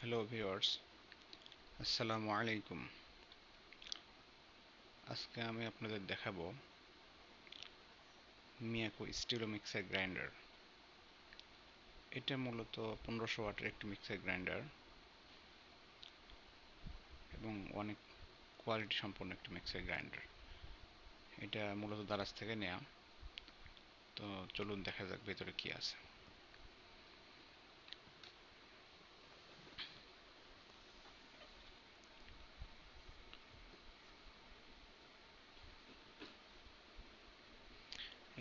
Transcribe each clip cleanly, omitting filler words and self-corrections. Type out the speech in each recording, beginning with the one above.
Hello viewers, আসসালামু আলাইকুম। আজকে আমি আপনাদের দেখাবো মিয়াকো স্টিলো মিক্সার গ্রাইন্ডার। এটা মূলত 1500 ওয়াটের একটি মিক্সার গ্রাইন্ডার এবং অনেক কোয়ালিটি সম্পন্ন একটি মিক্সার গ্রাইন্ডার। এটা মূলত দারাজ থেকে নেওয়া। তো চলুন দেখা যাক ভেতরে কি আছে।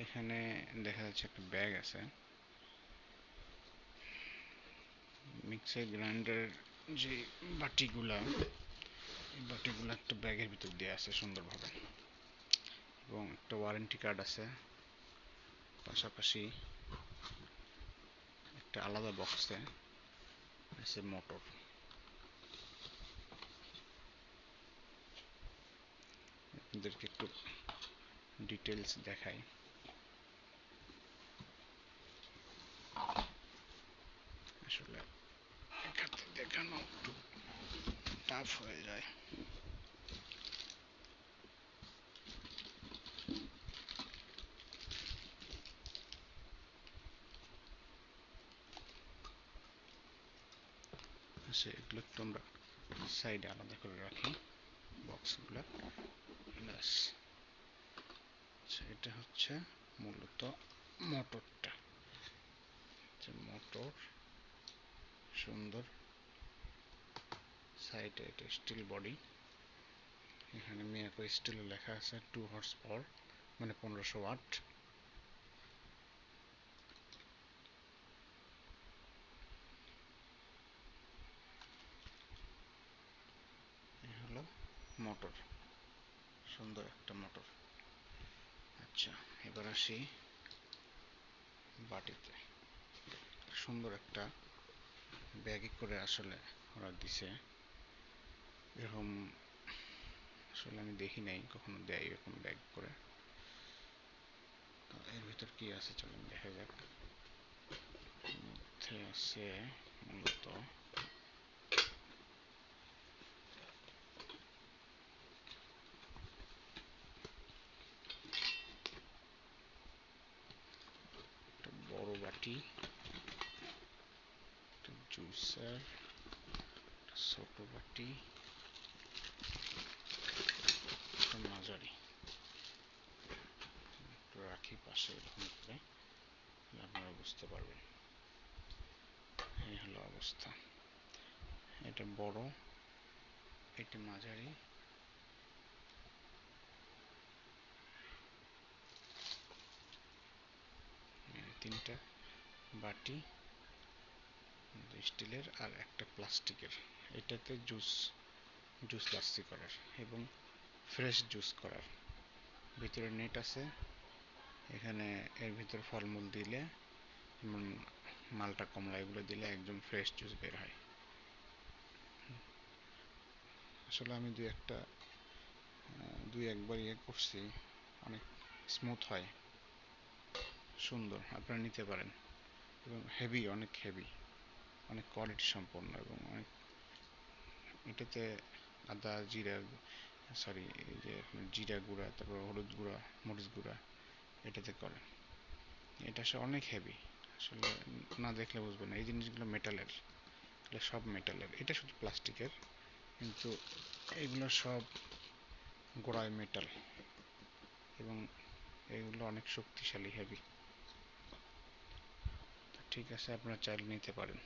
এখানে দেখা যাচ্ছে একটা ব্যাগ আছে। মিক্সার গ্রাইন্ডারের যে বাটিগুলা, এই বাটিগুলো একটা ব্যাগের ভিতর দিয়ে আছে সুন্দরভাবে, এবং একটা ওয়ারেন্টি কার্ড আছে। পাশাপাশি একটা আলাদা বক্সে আছে মোটর। আপনাদেরকে একটু ডিটেলস দেখাই। আসলে এখানে দেখানো একটু টাফ হয়ে যায়। এগুলো একটু আমরা সাইডে আলাদা করে রাখি, বক্সগুলো। ব্যাস। এটা হচ্ছে মূলত মোটরটা। মোটর সুন্দর, সাইডে এটা স্টিল বডি। এখানে মিয়াকো স্টিল লেখা আছে 2 হর্স পাওয়ার, মানে 1500 ওয়াট। এই হলো মোটর, সুন্দর একটা মোটর। আচ্ছা, এবার আসি বাটিতে। সুন্দর একটা ব্যাগে করে আসলে ওরা দিছে। এরকম আসলে আমি দেখি নাই কখনো দেয় এরকম ব্যাগ করে। তো এর ভিতর কি আছে চলুন দেখা যাক। মধ্যে আছে মূলত একটা বড় বাটি, একটা জুসার, ছোট বাটি, একটা মাঝারি। একটু রাখি পাশে এরকম করে, আপনারা বুঝতে পারবেন। এই হলো অবস্থা। এটা বড়, এটা মাঝারি, তিনটা বাটি স্টিলের আর একটা প্লাস্টিকের। এটাতে জুস জুস লাসি করার এবং ফ্রেশ জুস করার। ভিতরে নেট আছে। এখানে এর ভিতরে ফলমূল দিলে, যেমন মালটা, কমলা, এগুলো দিলে একদম ফ্রেশ জুস বের হয়। আসলে আমি দুই একবার করছি, অনেক স্মুথ হয়, সুন্দর। আপনারা নিতে পারেন। এবং হেভি, অনেক হেভি, অনেক কোয়ালিটি সম্পন্ন, এবং অনেক এটাতে আদা জিরা, সরি, এই যে জিরা গুঁড়া, তারপর হলুদ গুঁড়া, মরিচ গুঁড়া এটাতে করে। এটা আসলে অনেক হেভি। আসলে না দেখলে বুঝবেন না। এই জিনিসগুলো মেটালের, এগুলো সব মেটালের। এটা শুধু প্লাস্টিকের, কিন্তু এগুলো সব গোড়ায় মেটাল, এবং এগুলো অনেক শক্তিশালী, হেভি। ঠিক আছে, আপনারা চাইলে নিতে পারেন।